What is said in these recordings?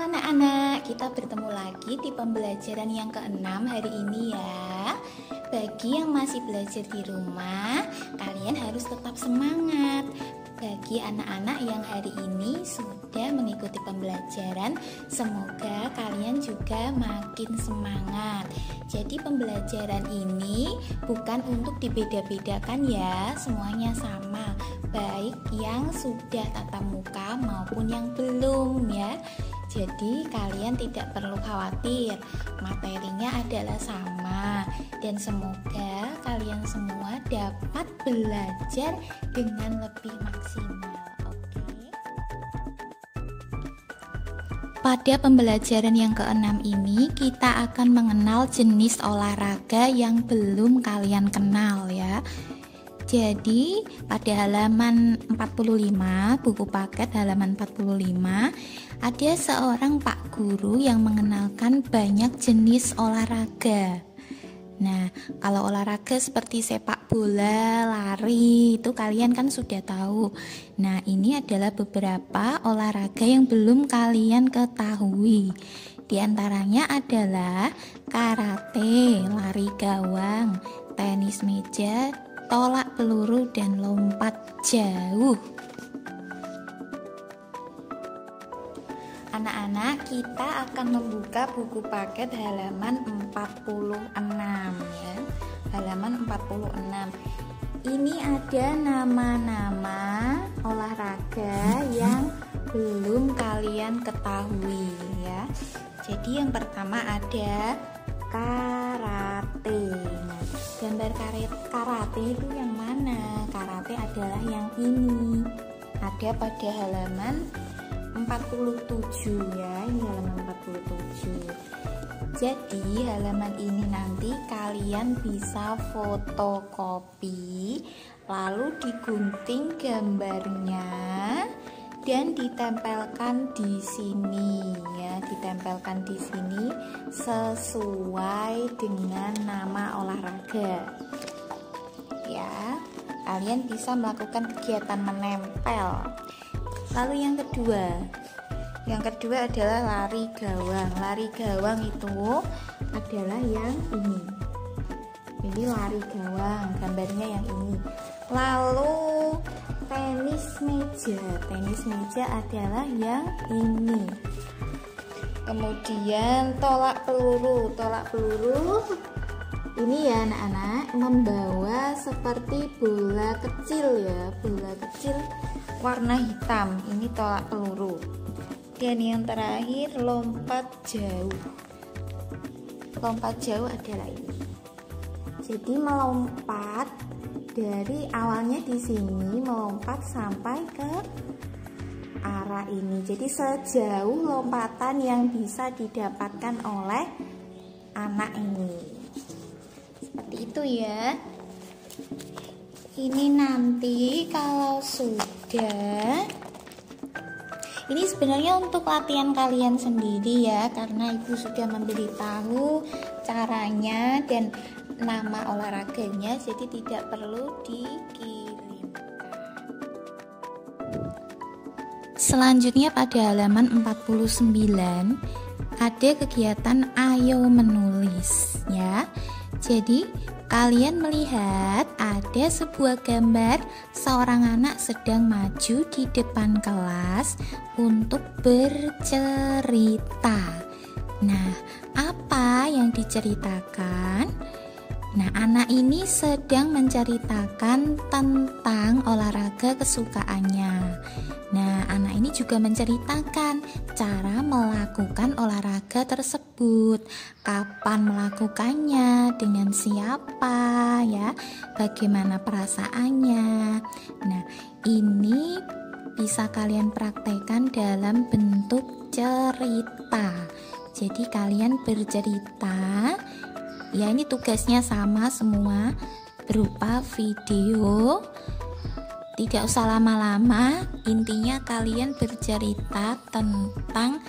anak-anak, kita bertemu lagi di pembelajaran yang ke-6 hari ini ya. Bagi yang masih belajar di rumah, kalian harus tetap semangat. Bagi anak-anak yang hari ini sudah mengikuti pembelajaran, semoga kalian juga makin semangat. Jadi pembelajaran ini bukan untuk dibeda-bedakan ya, semuanya sama, baik yang sudah tatap muka maupun yang belum ya. Jadi kalian tidak perlu khawatir, materinya adalah sama dan semoga kalian semua dapat belajar dengan lebih maksimal. Oke. Pada pembelajaran yang ke-6 ini kita akan mengenal jenis olahraga yang belum kalian kenal ya. Jadi pada halaman 45, buku paket halaman 45, ada seorang Pak Guru yang mengenalkan banyak jenis olahraga. Nah, kalau olahraga seperti sepak bola, lari, itu kalian kan sudah tahu. Nah, ini adalah beberapa olahraga yang belum kalian ketahui. Di antaranya adalah karate, lari gawang, tenis meja, tolak peluru, dan lompat jauh. Anak-anak, kita akan membuka buku paket halaman 46 ya. Halaman 46. Ini ada nama-nama olahraga yang belum kalian ketahui ya. Jadi yang pertama ada karate. Nah, gambar karate itu yang mana? Karate adalah yang ini. Ada pada halaman 47 ya, ini halaman 47. Jadi halaman ini nanti kalian bisa fotokopi, lalu digunting gambarnya dan ditempelkan di sini ya, ditempelkan di sini sesuai dengan nama olahraga. Ya, kalian bisa melakukan kegiatan menempel. Lalu yang kedua adalah lari gawang. Lari gawang itu adalah yang ini. Ini lari gawang, gambarnya yang ini. Lalu tenis meja. Tenis meja adalah yang ini. Kemudian tolak peluru. Tolak peluru ini ya anak-anak, membawa seperti bola kecil ya, bola kecil warna hitam. Ini tolak peluru. Dan yang terakhir lompat jauh. Lompat jauh adalah ini. Jadi melompat dari awalnya di sini, melompat sampai ke arah ini. Jadi sejauh lompatan yang bisa didapatkan oleh anak ini. Seperti itu ya. Ini nanti kalau sudah, ini sebenarnya untuk latihan kalian sendiri ya, karena ibu sudah memberitahu caranya dan nama olahraganya, jadi tidak perlu dikirimkan. Selanjutnya pada halaman 49 ada kegiatan ayo menulis ya. Jadi kalian melihat ada sebuah gambar seorang anak sedang maju di depan kelas untuk bercerita. Nah, apa yang diceritakan? Nah, anak ini sedang menceritakan tentang olahraga kesukaannya. Nah, anak ini juga menceritakan cara melakukan olahraga tersebut, kapan melakukannya, dengan siapa ya, bagaimana perasaannya. Nah, ini bisa kalian praktekkan dalam bentuk cerita. Jadi kalian bercerita, ya ini tugasnya sama semua, berupa video. Tidak usah lama-lama, intinya kalian bercerita tentang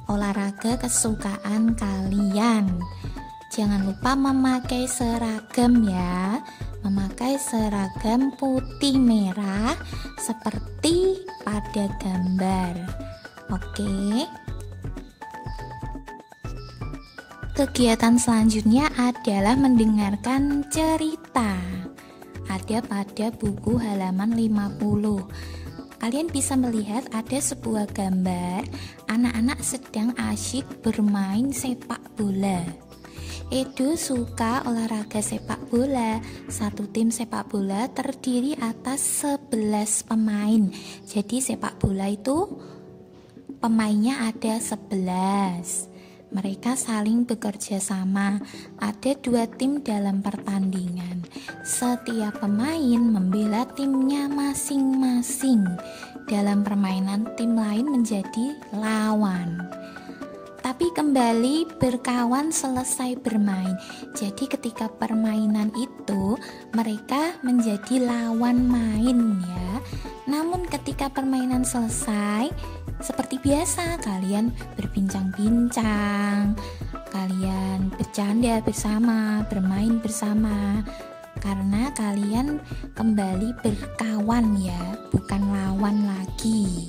olahraga kesukaan kalian. Jangan lupa memakai seragam ya, memakai seragam putih merah seperti pada gambar. Oke. Kegiatan selanjutnya adalah mendengarkan cerita. Ada pada buku halaman 50. Kalian bisa melihat ada sebuah gambar anak-anak sedang asyik bermain sepak bola. Edo suka olahraga sepak bola. Satu tim sepak bola terdiri atas 11 pemain. Jadi sepak bola itu pemainnya ada 11. Mereka saling bekerja sama. Ada 2 tim dalam pertandingan. Setiap pemain membela timnya masing-masing. Dalam permainan, tim lain menjadi lawan. Tapi kembali berkawan selesai bermain. Jadi ketika permainan itu mereka menjadi lawan main ya. Namun ketika permainan selesai, seperti biasa kalian berbincang-bincang, kalian bercanda bersama, bermain bersama. Karena kalian kembali berkawan ya, bukan lawan lagi.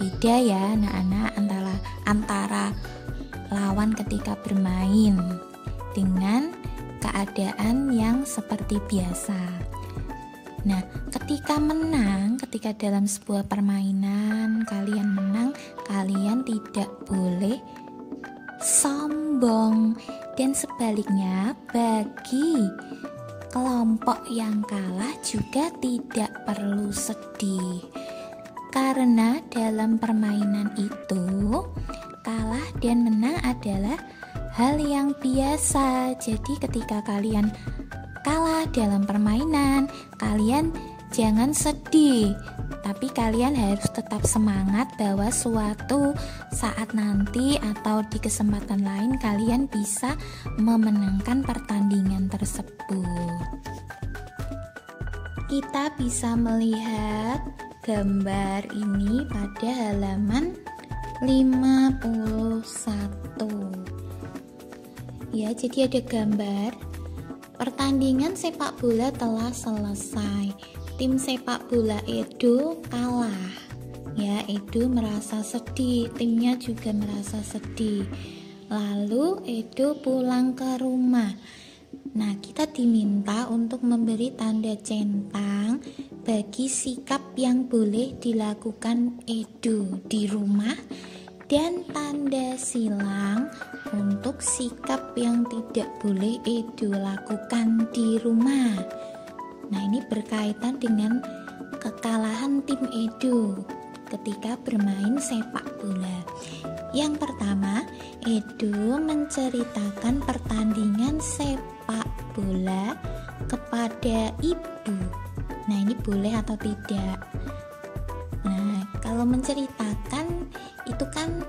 Beda ya anak-anak antara lawan ketika bermain dengan keadaan yang seperti biasa. Nah, ketika dalam sebuah permainan kalian menang, kalian tidak boleh sombong. Dan sebaliknya, bagi kelompok yang kalah juga tidak perlu sedih. Karena dalam permainan itu, kalah dan menang adalah hal yang biasa. Jadi ketika kalian kalah dalam permainan, kalian jangan sedih, tapi kalian harus tetap semangat bahwa suatu saat nanti atau di kesempatan lain kalian bisa memenangkan pertandingan tersebut. Kita bisa melihat gambar ini pada halaman 51. Ya, jadi ada gambar pertandingan sepak bola telah selesai. Tim sepak bola Edo kalah. Ya, Edo merasa sedih, timnya juga merasa sedih. Lalu Edo pulang ke rumah. Nah, kita diminta untuk memberi tanda centang bagi sikap yang boleh dilakukan Edo di rumah dan tanda silang untuk sikap yang tidak boleh Edo lakukan di rumah. Nah, ini berkaitan dengan kekalahan tim Edo ketika bermain sepak bola. Yang pertama, Edo menceritakan pertandingan sepak bola kepada ibu. Nah, ini boleh atau tidak? Nah, kalau menceritakan itu kan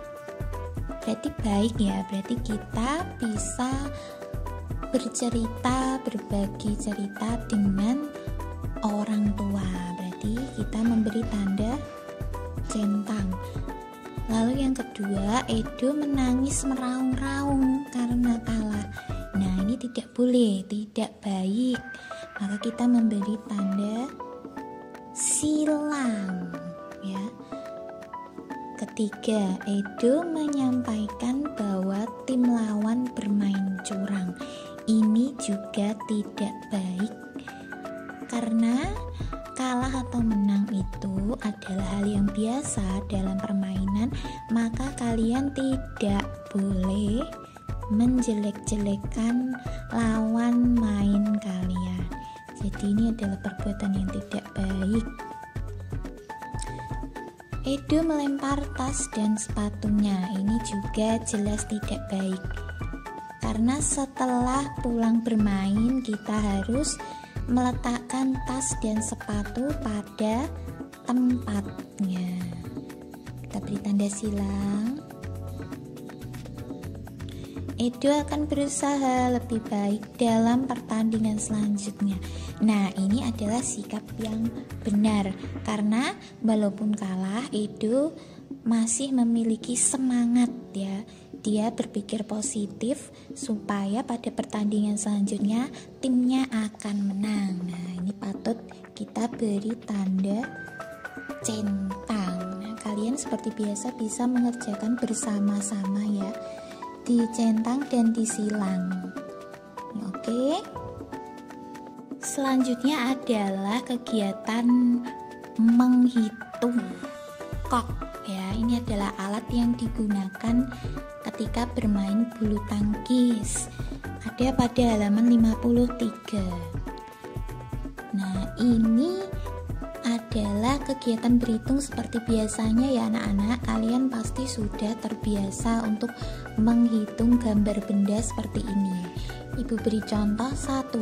berarti baik ya, berarti kita bisa bercerita, berbagi cerita dengan orang tua. Berarti kita memberi tanda centang. Lalu yang kedua, Edo menangis meraung-raung karena kalah. Nah, ini tidak boleh, tidak baik. Maka kita memberi tanda silang ya. Ketiga, Edo menyampaikan bahwa tim lawan bermain curang. Ini juga tidak baik. Karena kalah atau menang itu adalah hal yang biasa dalam permainan, maka kalian tidak boleh menjelek-jelekan lawan main kalian. Jadi ini adalah perbuatan yang tidak baik. Edo melempar tas dan sepatunya. Ini juga jelas tidak baik. Karena setelah pulang bermain, kita harus meletakkan tas dan sepatu pada tempatnya. Kita beri tanda silang. Edo akan berusaha lebih baik dalam pertandingan selanjutnya. Nah, ini adalah sikap yang benar. Karena walaupun kalah, Edo masih memiliki semangat ya. Dia berpikir positif supaya pada pertandingan selanjutnya timnya akan menang. Nah, ini patut kita beri tanda centang. Nah, kalian seperti biasa bisa mengerjakan bersama-sama ya. dicentang dan disilang. Oke. Selanjutnya adalah kegiatan menghitung kok ya. Ini adalah alat yang digunakan ketika bermain bulu tangkis. Ada pada halaman 53. Nah, ini adalah kegiatan berhitung seperti biasanya ya anak-anak. Kalian pasti sudah terbiasa untuk menghitung gambar benda seperti ini. Ibu beri contoh 1.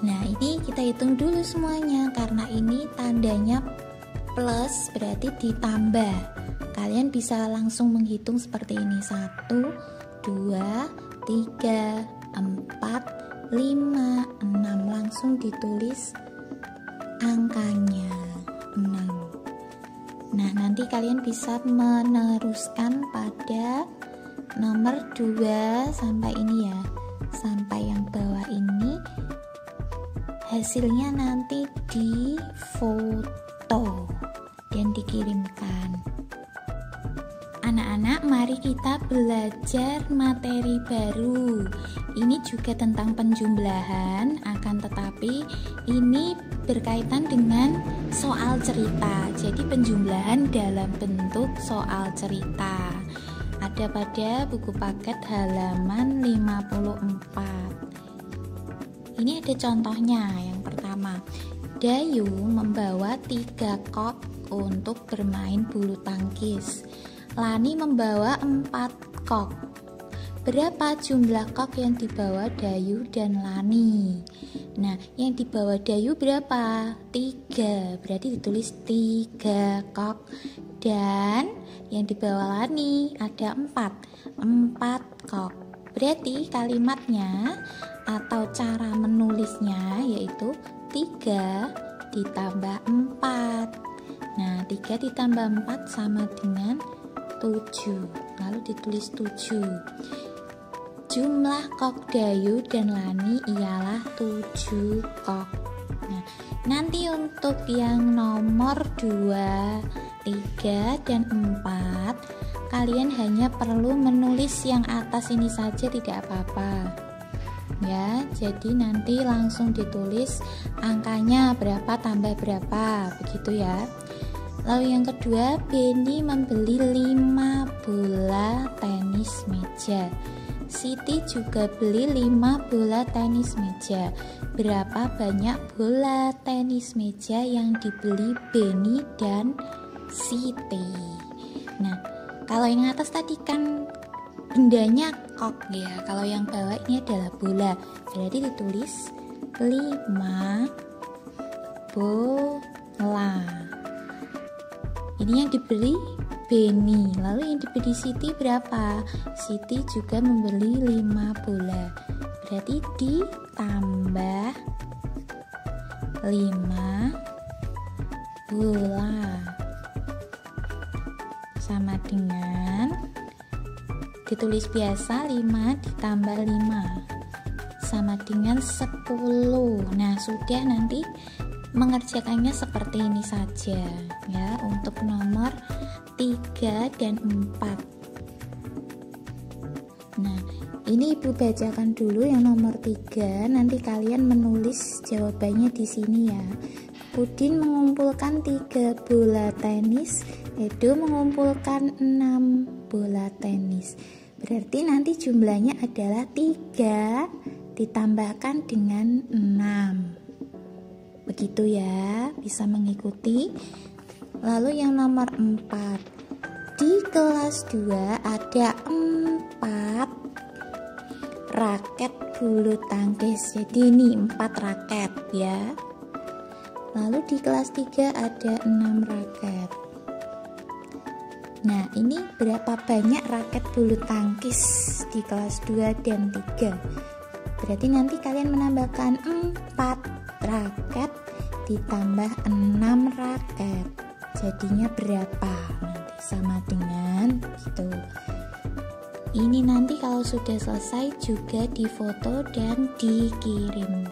Nah, ini kita hitung dulu semuanya. Karena ini tandanya plus berarti ditambah. Kalian bisa langsung menghitung seperti ini. 1, 2, 3, 4, 5, 6. Langsung ditulis angkanya 6. Nah, nanti kalian bisa meneruskan pada nomor 2 sampai ini ya. Sampai yang bawah ini. Hasilnya nanti difoto dan dikirimkan. Anak-anak, mari kita belajar materi baru. Ini juga tentang penjumlahan, akan tetapi ini berkaitan dengan soal cerita. Jadi penjumlahan dalam bentuk soal cerita. Ada pada buku paket halaman 54. Ini ada contohnya. Yang pertama, Dayu membawa 3 kok untuk bermain bulu tangkis. Lani membawa 4 kok. Berapa jumlah kok yang dibawa Dayu dan Lani? Nah, yang dibawa Dayu berapa? 3. Berarti ditulis 3 kok. Dan yang dibawa Lani ada 4 kok. Berarti kalimatnya atau cara menulisnya yaitu 3 ditambah 4. Nah, 3 ditambah 4 sama dengan 7. Lalu ditulis 7. Jumlah kok Dayu dan Lani ialah 7 kok. Nah, nanti untuk yang nomor 2, 3, dan 4, kalian hanya perlu menulis yang atas ini saja, tidak apa-apa. Ya, jadi nanti langsung ditulis angkanya berapa tambah berapa, begitu ya. Lalu yang kedua, Beni membeli 5 bola tenis meja. Siti juga beli 5 bola tenis meja. Berapa banyak bola tenis meja yang dibeli Beni dan Siti? Nah, kalau yang atas tadi kan bendanya kok ya. Kalau yang bawah ini adalah bola. Berarti ditulis 5 bola. Ini yang dibeli Beni. Lalu yang dibeli Siti berapa? Siti juga membeli 5 bola. Berarti ditambah 5 bola sama dengan ditulis biasa 5 ditambah 5 sama dengan 10. Nah, sudah, nanti mengerjakannya seperti ini saja ya untuk nomor 3 dan 4. Nah, ini Ibu bacakan dulu yang nomor 3, nanti kalian menulis jawabannya di sini ya. Udin mengumpulkan 3 bola tenis, Edo mengumpulkan 6 bola tenis. Berarti nanti jumlahnya adalah 3 ditambahkan dengan 6. Begitu ya, bisa mengikuti. Lalu yang nomor 4, di kelas 2 ada 4 raket bulu tangkis. Jadi ini 4 raket ya. Lalu di kelas 3 ada 6 raket. Nah, ini berapa banyak raket bulu tangkis di kelas 2 dan 3? Berarti nanti kalian menambahkan 4 raket ditambah 6 raket. Jadinya berapa? Nanti sama dengan itu. Ini nanti kalau sudah selesai juga difoto dan dikirim.